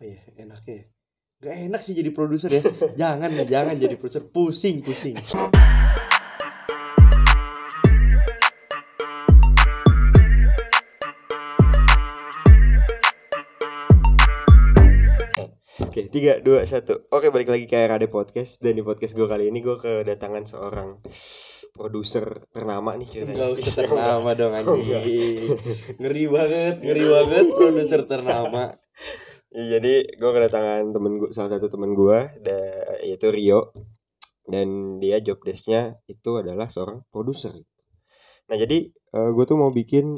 apa ya enaknya ya? Gak enak sih jadi produser ya. Jangan jadi produser, pusing. Oke, 3, 2, 1. Oke, balik lagi ke RAD Podcast. Dan di podcast gue kali ini gue kedatangan seorang produser ternama nih ceritanya. Gak usah ternama dong anjing. Ngeri banget produser ternama. Ya, jadi gue kedatangan salah satu temen gue, yaitu Rio. Dan dia job desk-nya itu adalah seorang produser. Nah, jadi gue tuh mau bikin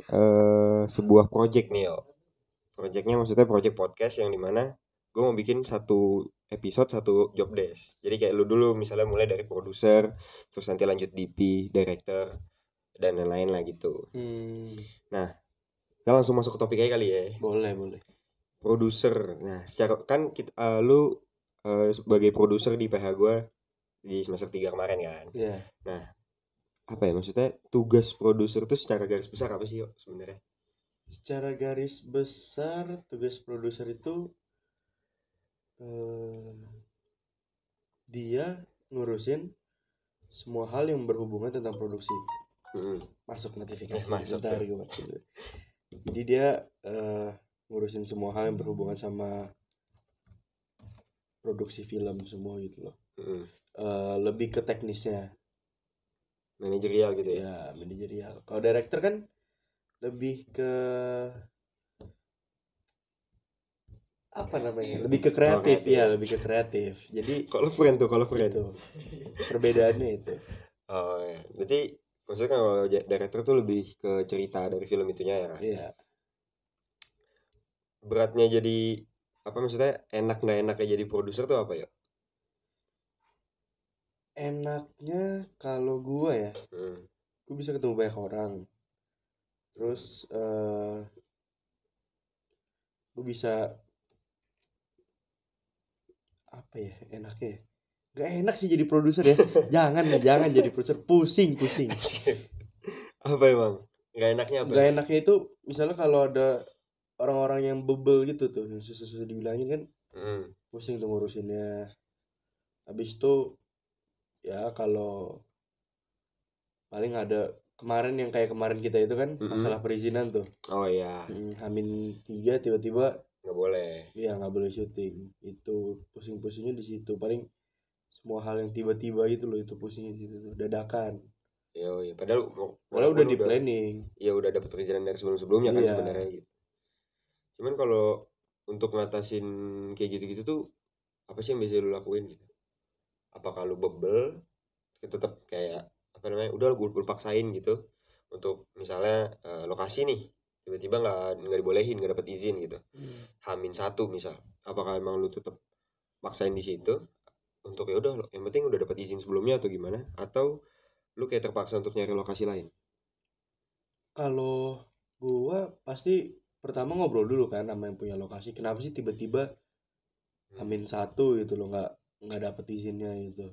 sebuah project nih, yo. Projectnya maksudnya project podcast yang dimana gue mau bikin satu episode satu job desk. Jadi kayak lu dulu misalnya mulai dari produser, terus nanti lanjut DP, director, dan lain-lain lah gitu. Nah, kita langsung masuk ke topik aja kali ya. Boleh. Produser. Nah, secara kan lu sebagai produser di PH gue di semester 3 kemarin kan. Iya. Nah, apa ya maksudnya tugas produser itu secara garis besar apa sih yo sebenarnya? Secara garis besar tugas produser itu dia ngurusin semua hal yang berhubungan tentang produksi. Masuk notifikasi. Bentar gue baca dulu. Jadi dia ngurusin semua hal yang berhubungan sama produksi film semua gitu loh. Lebih ke teknisnya, manajerial gitu ya. Ya, manajerial. Kalau director kan lebih ke apa namanya? Lebih ke kreatif ya, lebih ke kreatif. Jadi kalau friend itu perbedaannya itu. Oh ya, berarti maksudnya kan kalau director tuh lebih ke cerita dari film itunya ya kan? Iya. Beratnya jadi apa maksudnya enak nggak enaknya jadi produser tuh apa ya? Enaknya kalau gue ya, gue bisa ketemu banyak orang. Terus gue bisa apa ya enaknya ya? Gak enak sih jadi produser ya. Jangan jadi produser, pusing. Apa emang? Gak enaknya apa? Gak enaknya itu misalnya kalau ada orang-orang yang bebel gitu tuh, yang susah-susah dibilangin kan, pusing tuh ngurusinnya. Habis itu ya kalau paling ada kemarin yang kayak kemarin kita itu kan masalah perizinan tuh. Oh iya. H-3 tiba-tiba nggak boleh. Iya nggak boleh syuting. Itu pusing-pusingnya di situ. Paling semua hal yang tiba-tiba itu loh, itu pusingnya di situ, dadakan. Iya. Padahal udah di planning. Ya udah dapat perizinan dari sebelum-sebelumnya kan sebenarnya gitu. Cuman kalau untuk ngatasin kayak gitu-gitu tuh apa sih yang bisa lu lakuin gitu? Apakah lu bebel tetap kayak apa namanya udah gue paksain gitu untuk misalnya lokasi nih tiba-tiba nggak dibolehin, nggak dapat izin gitu, H-1 misal, apakah emang lu tetap maksain di situ untuk ya udah yang penting udah dapat izin sebelumnya atau gimana, atau lu kayak terpaksa untuk nyari lokasi lain? Kalau gua pasti pertama ngobrol dulu kan sama yang punya lokasi, kenapa sih tiba-tiba H-1 gitu loh, nggak dapet izinnya gitu.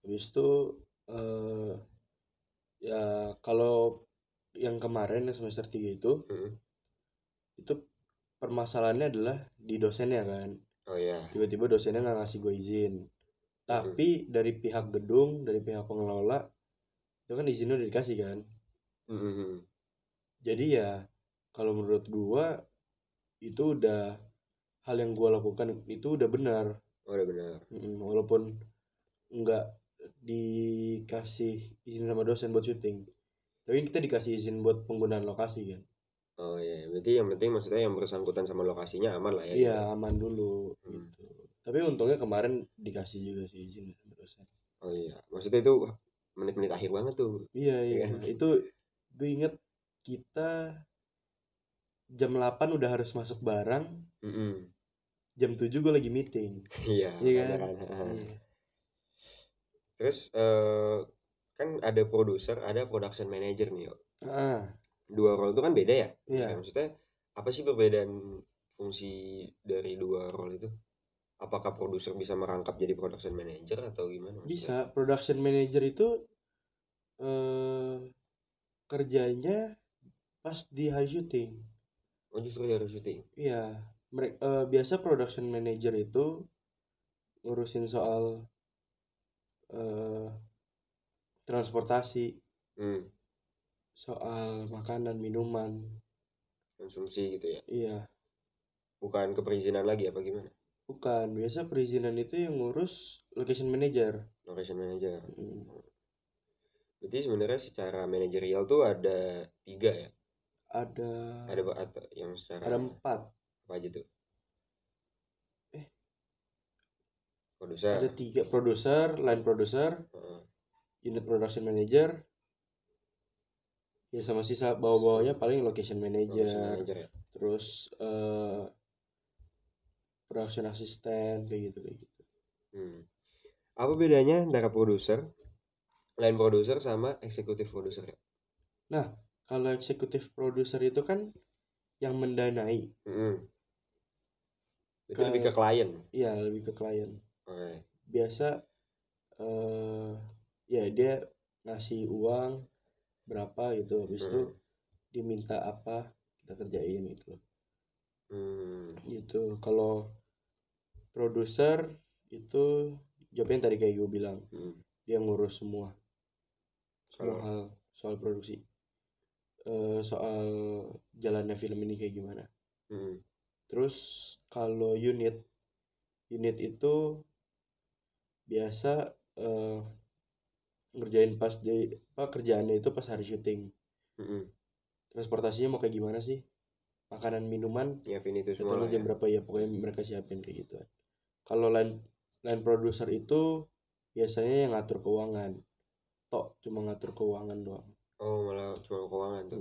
Habis itu ya kalau yang kemarin yang semester 3 itu permasalahannya adalah di dosennya kan. Oh iya. Tiba-tiba dosennya nggak ngasih gue izin. Tapi dari pihak gedung, dari pihak pengelola itu kan izinnya udah dikasih kan. Jadi ya kalau menurut gua itu udah hal yang gua lakukan itu udah benar. Udah benar. Walaupun nggak dikasih izin sama dosen buat syuting, tapi kita dikasih izin buat penggunaan lokasi kan. Oh iya, berarti yang penting maksudnya yang bersangkutan sama lokasinya aman lah ya. Iya, aman dulu gitu. Tapi untungnya kemarin dikasih juga sih izin sama dosen. Oh iya, maksudnya itu menit-menit akhir banget tuh. Iya. Itu gue inget kita jam 8 udah harus masuk barang. Jam 7 gue lagi meeting. Iya kan. Iya. Terus kan ada produser, ada production manager nih yo. Dua role itu kan beda ya? Iya. Maksudnya apa sih perbedaan fungsi dari dua role itu? Apakah produser bisa merangkap jadi production manager atau gimana? Bisa. Production manager itu kerjanya pas di hari syuting. Oh justru di hari syuting? Iya. Biasa production manager itu ngurusin soal transportasi, soal makanan, minuman, konsumsi gitu ya. Iya. Bukan keperizinan lagi apa gimana? Bukan, biasa perizinan itu yang ngurus location manager. Location manager. Berarti sebenarnya secara manajerial tuh ada 3 ya? Ada yang secara Ada 4. Apa aja tuh? Ada Produser. 3, produser, line producer, unit production manager, ya sama sisa bawah-bawahnya paling location manager, ya? terus production assistant kayak gitu. Apa bedanya antara produser, line producer sama eksekutif produser ya? Nah, kalau eksekutif produser itu kan yang mendanai. Itu lebih ke klien. Iya, lebih ke klien. Okay. Biasa ya dia ngasih uang berapa gitu, habis itu diminta apa kita kerjain gitu. Gitu. Kalau produser itu jobnya tadi kayak gue bilang, dia ngurus semua hal soal produksi, soal jalannya film ini kayak gimana. Terus kalau unit itu biasa ngerjain pas kerjaannya itu pas hari syuting. Transportasinya mau kayak gimana sih, makanan minuman nyiapin itu semua jam berapa ya, pokoknya mereka siapin kayak gitu. Kalau line producer itu biasanya yang ngatur keuangan, cuma ngatur keuangan doang. Oh, malah cuma keuangan tuh.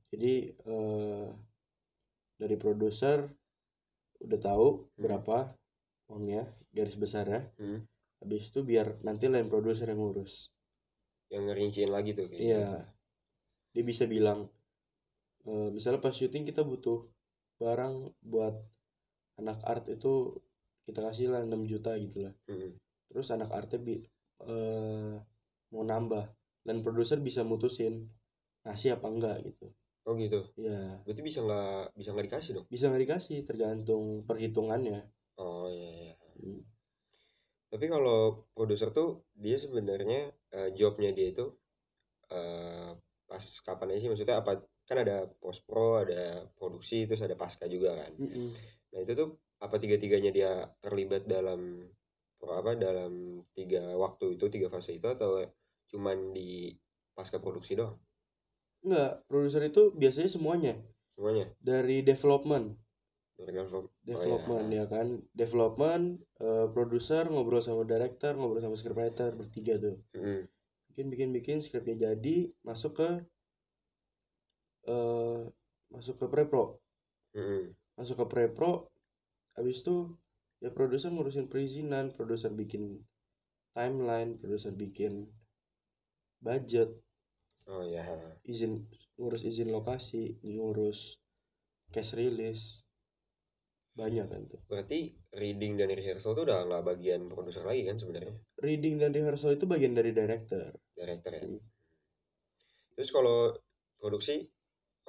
Jadi dari produser udah tahu berapa uangnya, garis besarnya. Habis itu biar nanti line producer yang ngurus, yang ngerinciin lagi tuh kayak gitu. Dia bisa bilang misalnya pas syuting kita butuh barang buat anak art itu kita kasih lah 6 juta gitu lah. Terus anak artnya mau nambah, dan produser bisa mutusin ngasih apa enggak gitu. Oh gitu. Iya. Berarti bisa nggak dikasih dong? Bisa nggak dikasih, tergantung perhitungannya. Oh iya. Tapi kalau produser tuh dia sebenarnya jobnya dia itu pas kapan aja sih, maksudnya apa, kan ada post pro, ada produksi, terus ada pasca juga kan. Nah itu tuh apa tiga-tiganya dia terlibat dalam dalam 3 waktu itu, 3 fase itu, atau cuman di pasca produksi doang? Enggak, produser itu biasanya semuanya. Dari development. Ya kan, development, produser ngobrol sama director, ngobrol sama scriptwriter, bertiga tuh. Bikin skripnya jadi, masuk ke pre-pro. Masuk ke pre-pro, habis itu ya produser ngurusin perizinan, produser bikin timeline, produser bikin budget. Ngurus izin lokasi, ngurus cash release, banyak kan tuh. Berarti reading dan rehearsal tuh udah nggak bagian produser lagi kan sebenarnya? Reading dan rehearsal itu bagian dari director ya. Terus kalau produksi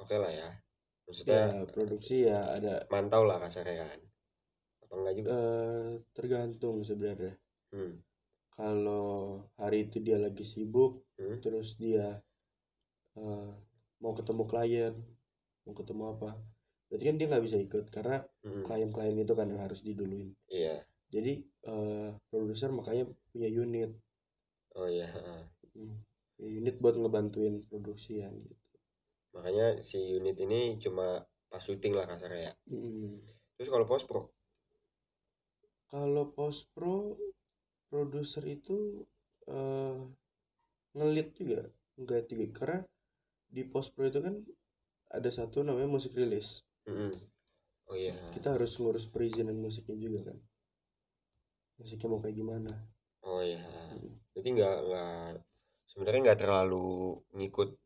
oke lah ya, maksudnya produksi ya ada mantau lah kasarnya kan, apa enggak juga? Tergantung sebenarnya. Kalau hari itu dia lagi sibuk, terus dia mau ketemu klien, mau ketemu apa, berarti kan dia nggak bisa ikut karena klien-klien itu kan yang harus diduluin. Jadi produser makanya punya unit. Unit buat ngebantuin produksian gitu. Makanya si unit ini cuma pas syuting lah kasarnya ya. Terus kalau post pro? Kalau post pro, produser itu ngelit juga, enggak juga, karena di post pro itu kan ada satu namanya musik rilis. Kita harus ngurus perizinan musiknya juga kan, musiknya mau kayak gimana. Jadi sebenarnya nggak terlalu ngikut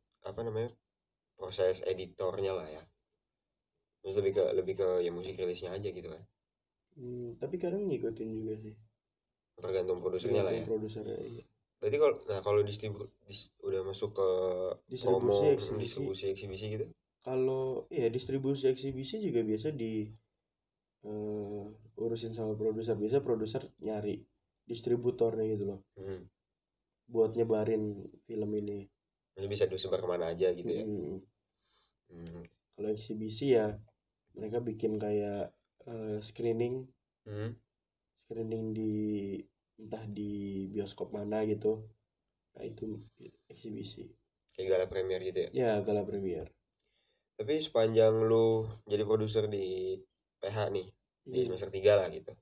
proses editornya lah ya. Terus lebih ke ya musik rilisnya aja gitu kan. Tapi kadang ngikutin juga sih. Tergantung produsernya lah ya. Iya. Berarti kalau distribusi udah masuk ke distribusi, promo, distribusi eksibisi gitu? Kalau ya distribusi eksibisi juga biasa urusin sama produser. Biasa produser nyari distributornya gitu loh, buat nyebarin film ini. Jadi bisa disebar kemana aja gitu ya. Kalau eksibisi ya mereka bikin kayak screening di entah di bioskop mana gitu. Nah itu eksibisi. Kayak gala premier gitu ya. Ya gala premier. Tapi sepanjang lu jadi produser di PH nih, di semester 3 lah gitu,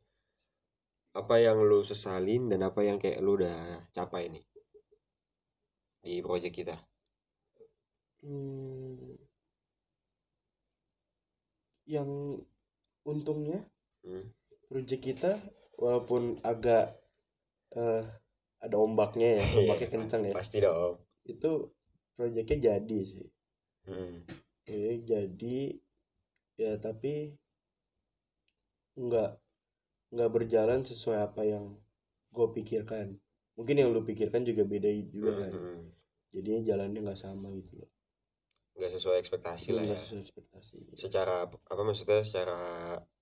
apa yang lu sesalin dan apa yang kayak lu udah capai nih di project kita? Yang untungnya project kita walaupun agak ada ombaknya ya, ombaknya kencang ya. Pasti dong. Itu projectnya jadi sih. Jadi ya tapi nggak berjalan sesuai apa yang gue pikirkan. Mungkin yang lu pikirkan juga beda juga kan. Jadinya jalannya nggak sama gitu loh. Nggak sesuai ekspektasi lah ya. Nggak sesuai ekspektasi. Secara apa maksudnya, secara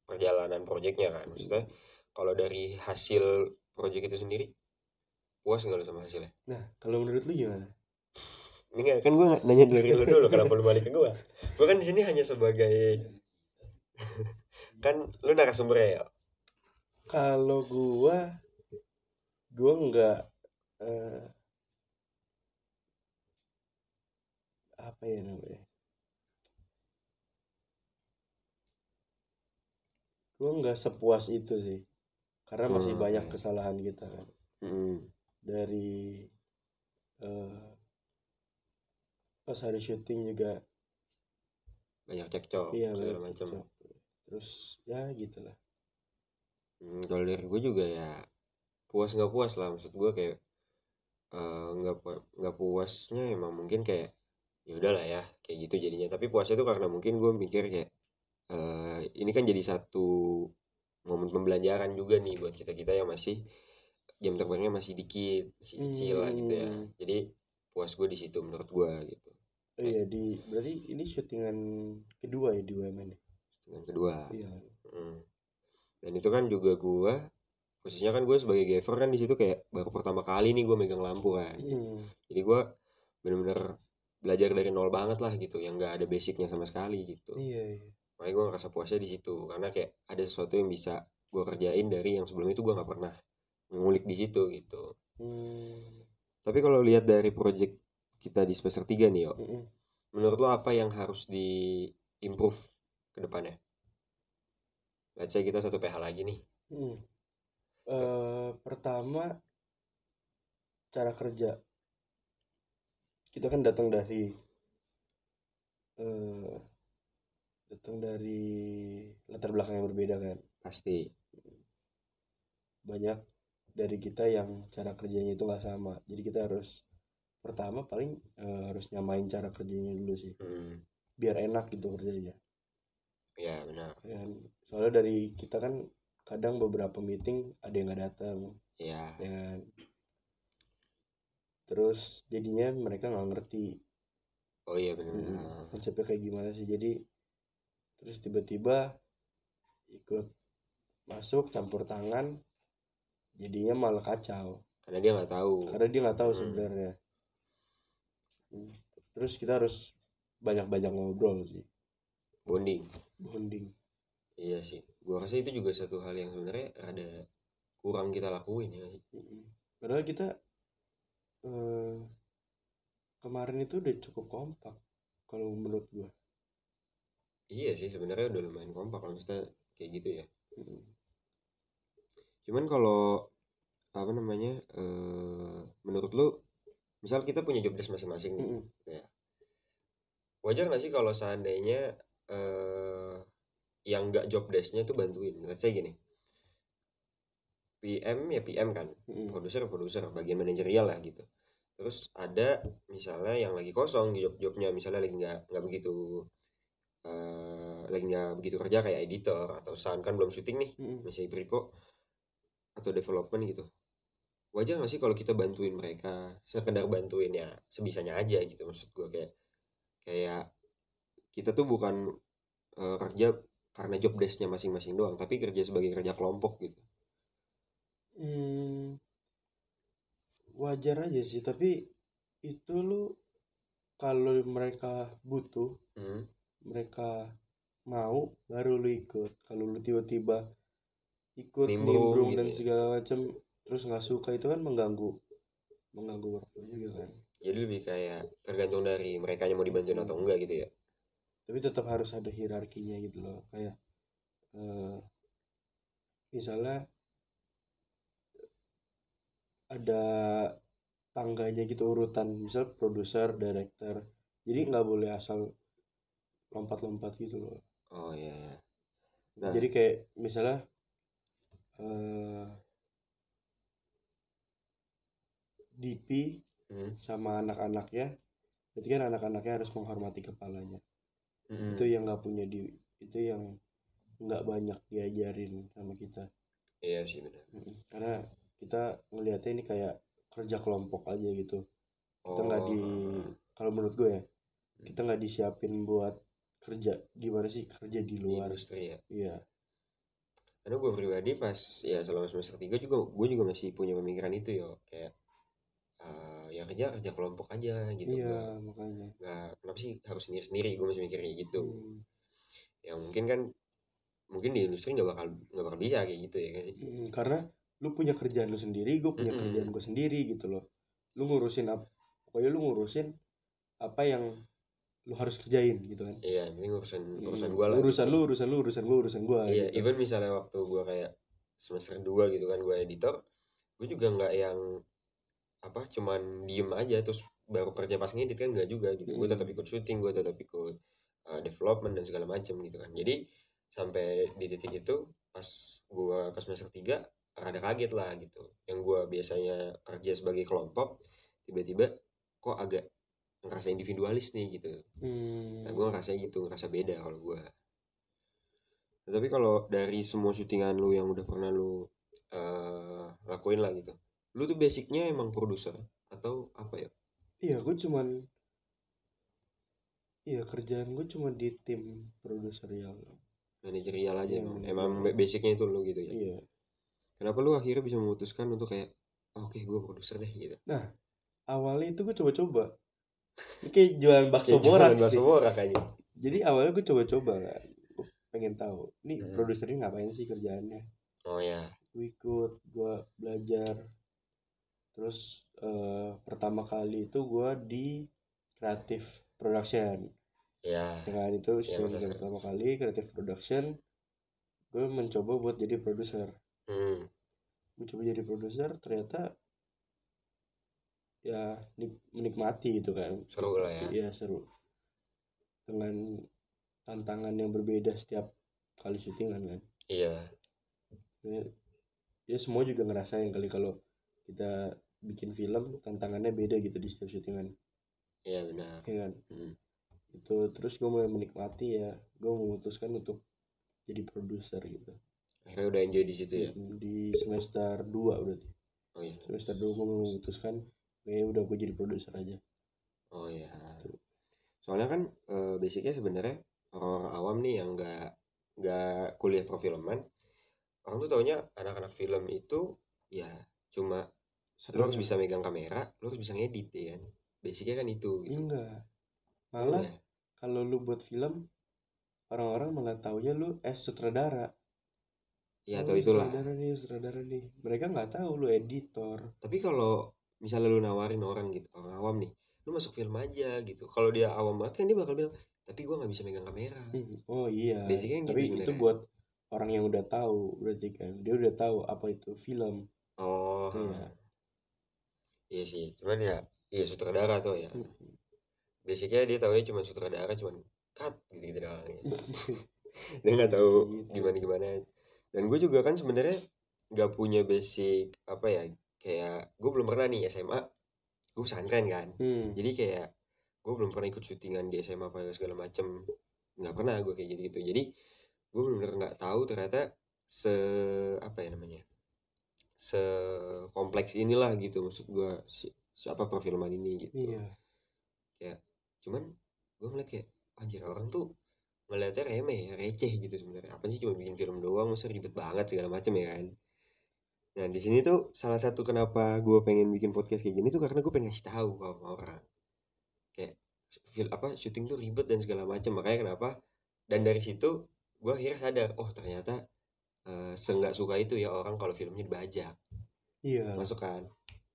perjalanan proyeknya kan, maksudnya kalau dari hasil proyek itu sendiri puas nggak lu sama hasilnya? Nah kalau menurut lu gimana? Ini kan gue nanya dari lu dulu, kenapa lu balik ke gue? Gue kan di sini hanya sebagai kan lu narasumber ya. Kalau gue nggak apa ya namanya? Gue nggak sepuas itu sih, karena masih banyak kesalahan kita kan. Dari pas hari syuting juga banyak cekcok, iya, segala macam. Terus ya gitulah. Kalau dari gue juga ya puas nggak puas lah, maksud gue kayak nggak puasnya emang mungkin kayak ya udahlah ya kayak gitu jadinya. Tapi puasnya tuh karena mungkin gue mikir kayak ini kan jadi satu momen pembelajaran juga nih buat kita yang masih jam terbangnya masih dikit, masih kecil lah gitu ya. Jadi puas gue di situ menurut gue gitu. Iya, berarti ini syutingan kedua ya di UMN. Syutingan kedua. Iya. Dan itu kan juga gue posisinya kan gue sebagai gaver kan di situ kayak baru pertama kali nih gue megang lampu kan. Jadi gue bener-bener belajar dari nol banget lah gitu, yang nggak ada basicnya sama sekali gitu. Iya. Makanya gue ngerasa puasnya di situ karena kayak ada sesuatu yang bisa gue kerjain dari yang sebelum itu gue nggak pernah ngulik di situ gitu. Tapi kalau lihat dari project kita di semester 3 nih, yo, menurut lo apa yang harus di improve ke depannya? Let's say kita satu PH lagi nih. Pertama, cara kerja. Kita kan datang dari latar belakang yang berbeda kan. Pasti. Banyak dari kita yang cara kerjanya itu nggak sama. Jadi kita harus pertama paling harus nyamain cara kerjanya dulu sih. Biar enak gitu kerjanya. Iya benar. Soalnya dari kita kan kadang beberapa meeting ada yang nggak datang. Iya. Ya. Terus jadinya mereka nggak ngerti. Oh iya benar. Konsepnya kayak gimana sih? Jadi terus tiba-tiba ikut masuk campur tangan, jadinya malah kacau. Karena dia nggak tahu. Sebenarnya. Terus kita harus banyak-banyak ngobrol sih. Bonding. Iya sih, gua rasa itu juga satu hal yang sebenarnya ada kurang kita lakuin ya. Padahal kita kemarin itu udah cukup kompak kalau menurut gua. Iya sih, sebenarnya udah lumayan kompak kalau maksudnya kayak gitu ya. Cuman kalau apa namanya, menurut lu misal kita punya job desk masing-masing nih, ya. Wajar nggak sih kalau seandainya yang nggak job desknya tuh bantuin? Let's say gini, PM ya PM kan, produser bagian manajerial lah gitu. Terus ada misalnya yang lagi kosong job-jobnya, misalnya lagi nggak begitu kerja kayak editor atau sound kan belum syuting nih, masih preko atau development gitu. Wajar nggak sih kalau kita bantuin mereka, sekedar bantuin ya sebisanya aja gitu, maksud gue kayak kita tuh bukan kerja karena job desk-nya masing-masing doang, tapi kerja sebagai kerja kelompok gitu. Wajar aja sih, tapi itu lu kalau mereka butuh, mereka mau baru lu ikut. Kalau lu tiba-tiba ikut nimbrung Gitu dan ya. segala macam terus nggak suka, itu kan mengganggu workflow juga kan. Jadi lebih kayak tergantung dari mereka yang mau dibantuin atau enggak gitu ya. Tapi tetap harus ada hierarkinya gitu loh, kayak misalnya ada tangganya gitu, urutan misal produser, director, jadi nggak boleh asal lompat-lompat gitu loh. Oh iya. Nah, Jadi kayak misalnya eh, DP sama anak-anaknya, berarti kan anak-anaknya harus menghormati kepalanya. Itu yang nggak punya itu yang nggak banyak diajarin sama kita. Iya sih benar. Karena kita ngelihatnya ini kayak kerja kelompok aja gitu. Kita nggak kalau menurut gue ya, kita nggak disiapin buat kerja gimana sih kerja di luar. Di industri ya. Iya. Karena gue pribadi pas ya selama semester 3 juga gue juga masih punya pemikiran itu ya, kayak ya kerja kelompok aja gitu. Iya, makanya. Nggak, kenapa sih harus sendiri sendiri, gue masih mikirnya gitu. Ya mungkin di industri nggak bakal bisa kayak gitu ya kan. Karena lu punya kerjaan lu sendiri, gue punya kerjaan gue sendiri gitu loh. Lu ngurusin apa, pokoknya lu ngurusin apa yang lu harus kerjain gitu kan. Iya, ini urusan gue lah Urusan gitu. lu, urusan gue Iya, gitu. even misalnya waktu gue kayak semester 2 gitu kan, gue editor, gue juga nggak yang apa cuman diem aja terus baru kerja pas ngedit, kan nggak juga gitu. Gue tetap ikut syuting, gue tetap ikut development dan segala macam gitu kan. Jadi sampai di titik itu pas gue ke semester 3 ada kaget lah gitu, yang gue biasanya kerja sebagai kelompok tiba-tiba kok agak ngerasa individualis nih gitu. Nah gue ngerasa beda kalau gue. Nah, tapi kalau dari semua syutingan lu yang udah pernah lu lakuin lah gitu, lu tuh basicnya emang produser atau apa ya? Iya, kerjaan gue cuma di tim produserial. Manajerial aja Iya, emang manajerial. basicnya itu lu gitu ya. Iya. Kenapa lu akhirnya bisa memutuskan untuk kayak oke gue produser deh gitu? Nah, awalnya itu gue coba-coba. Ini kayak jualan bakso Kayak borak jualan bakso sih. borak aja. Jadi awalnya gue coba-coba kan. Gue pengen tahu, ini produsernya ngapain sih kerjaannya. Oh ya. Gue ikut, gue belajar. Terus pertama kali itu gue di creative production. Ya. Ya kan, itu syuting pertama kali creative production. Gue mencoba buat jadi produser. Mencoba jadi produser, ternyata ya menikmati gitu kan. Seru lah ya. Iya, seru. Dengan tantangan yang berbeda setiap kali syutingan kan. Iya. Ya semua juga ngerasain kali kalau kita bikin film tantangannya beda gitu di setiap syutingan. Iya benar. Iya kan. Itu terus gue mulai menikmati, ya gue memutuskan untuk jadi produser gitu. Akhirnya udah enjoy di situ ya. Di semester 2 berarti. Oh iya. Semester 2 gue memutuskan udah gue jadi produser aja. Oh iya. Soalnya kan basicnya sebenarnya orang awam nih yang nggak kuliah perfilman, orang tuh taunya anak-anak film itu ya cuma lu harus bisa megang kamera, lu harus bisa ngedit ya kan. Basicnya kan itu gitu. Enggak. Malah kalau lu buat film, orang-orang malah taunya lu sutradara. Ya atau itulah. Sutradara nih. Mereka nggak tahu lu editor. Tapi kalau misalnya lu nawarin orang gitu, orang awam nih, lu masuk film aja gitu. Kalau dia awam banget kan dia bakal bilang, tapi gua nggak bisa megang kamera. Oh iya. Basicnya Tapi gitu itu buat orang yang udah tahu berarti kan. Dia udah tahu apa itu film. Oh. Iya. Iya sih. Cuman ya, iya sutradara tuh ya. Basicnya dia tahu cuma sutradara, cuman cut gitu doang. Dia nggak tahu gimana. Dan gue juga kan sebenarnya nggak punya basic apa ya, kayak gue belum pernah nih SMA, gue pesantren kan. Jadi kayak gue belum pernah ikut syutingan di SMA apa segala macem, nggak pernah gue kayak gitu. Jadi gue benar-benar nggak tahu ternyata apa ya namanya, kompleks inilah gitu, maksud gue siapa perfilman ini gitu. Iya. Kayak cuman gue ngeliat kayak anjir orang tuh ngeliatnya remeh ya, receh gitu sebenarnya. Apa sih cuma bikin film doang, masa ribet banget segala macam ya kan. Nah di sini tuh salah satu kenapa gue pengen bikin podcast kayak gini tuh karena gue pengen ngasih tahu ke orang-orang kayak syuting tuh ribet dan segala macam. Makanya kenapa, dan dari situ gue akhirnya sadar, oh ternyata seenggak suka itu ya orang kalau filmnya dibajak. Iya. Masuk kan.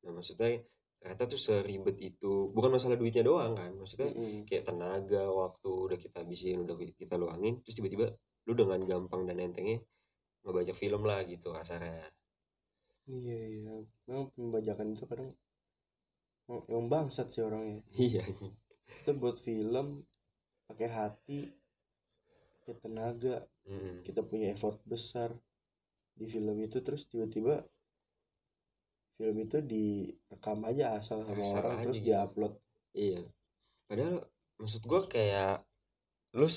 Nah maksudnya ternyata tuh seribet itu, bukan masalah duitnya doang kan, maksudnya kayak tenaga, waktu udah kita habisin, udah kita luangin, terus tiba-tiba lu dengan gampang dan entengnya ngebajak film lah gitu kasarnya. Iya. Memang pembajakan itu kadang yang bangsat sih orangnya. Iya. Kita buat film pakai hati, pakai tenaga, kita punya effort besar di film itu, terus tiba-tiba film itu direkam aja asal sama orang terus gitu. diupload. Iya. Padahal maksud gue kayak lu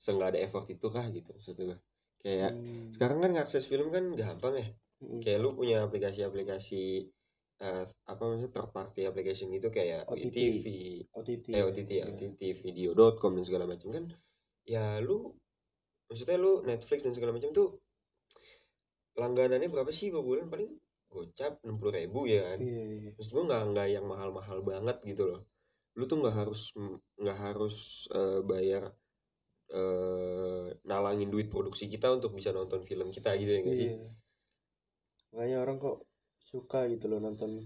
nggak ada effort itu kah gitu maksud gue. Kayak sekarang kan ngakses film kan gampang ya. Kayak lu punya aplikasi-aplikasi apa maksudnya third party application gitu kayak OTT video.com dan segala macam kan. Ya lu maksudnya lu Netflix dan segala macam tuh langganannya berapa sih per bulan, paling gocap 60.000 ya kan. Maksud gue nggak yang mahal-mahal banget gitu loh. Lu tuh nggak harus bayar nalangin duit produksi kita untuk bisa nonton film kita gitu ya nggak sih? Makanya orang kok suka gitu loh nonton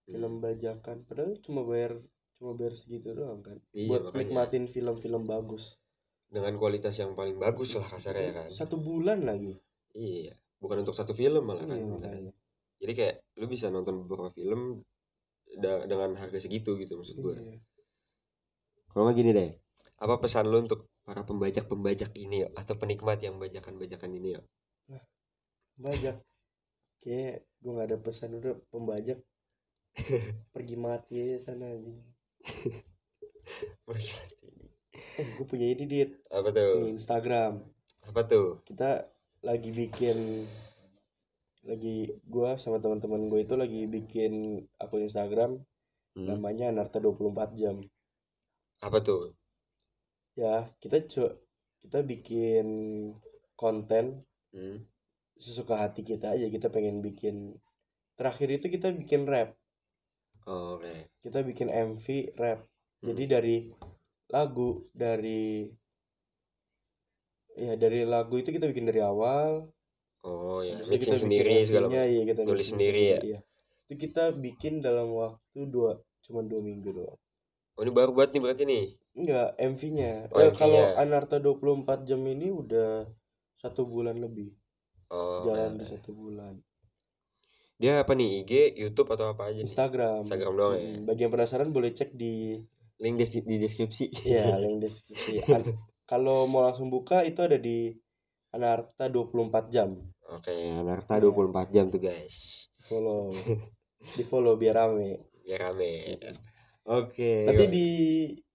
film bajakan, padahal cuma bayar segitu doang kan. Buat nikmatin film-film bagus dengan kualitas yang paling bagus lah kasarnya kan. 1 bulan lagi. Iya, bukan untuk satu film malah kan. Jadi kayak lu bisa nonton beberapa film dengan harga segitu gitu maksud gue. Kalau nggak gini deh, apa pesan lu untuk para pembajak ini ya, atau penikmat yang bajakan-bajakan ini ya? Bajak kayak gue nggak ada pesan, udah pembajak pergi mati aja sana aja. Pergi mati. Gue punya ini Dit. Apa tuh? Di Instagram. Apa tuh? Kita gue sama teman-teman gue itu lagi bikin akun Instagram namanya Anarta 24 jam. Apa tuh? Ya kita bikin konten sesuka hati kita aja. Kita pengen bikin, terakhir itu kita bikin rap. Oke. Kita bikin MV rap. Jadi dari lagu itu kita bikin dari awal. Oh ya, mixing sendiri segala macam. Iya, kita tulis sendiri ya. Itu kita bikin dalam waktu 2 minggu doang. Oh ini baru buat nih berarti nih? Enggak, MV-nya. Kalau Anarta 24 jam ini udah 1 bulan lebih. Jalan di 1 bulan. Dia apa nih, IG, YouTube atau apa aja? Instagram doang ya. Bagi yang penasaran boleh cek di link di deskripsi. Iya, link deskripsi. Kalau mau langsung buka itu ada di Anarta 24 jam. Oke, Anarta 24 jam tuh guys. Di follow biar rame. Oke. Nanti di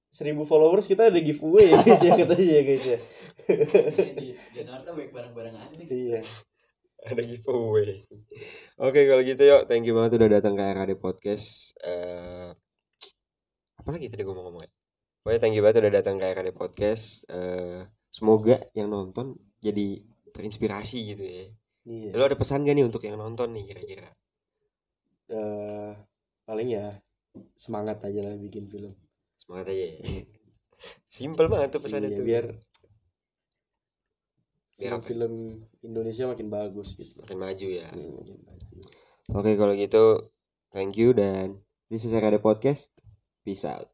1000 followers kita ada giveaway ya guys ya, katanya ya guys ya. Di Anarta baik barang-barang aneh. Iya. Ada giveaway. Oke kalau gitu yuk, thank you banget udah datang ke RAD Podcast. Apalagi tadi gue mau ngomong ya. Pokoknya thank you banget udah datang ke RAD Podcast. Semoga yang nonton jadi terinspirasi gitu ya. Iya. Lo ada pesan gak nih untuk yang nonton nih kira-kira? Paling ya semangat aja lah bikin film. Semangat aja ya. Simpel banget tuh pesannya tuh. Biar film Indonesia makin bagus gitu. Makin maju ya. Oke kalau gitu thank you dan this is RAD Podcast. Peace out.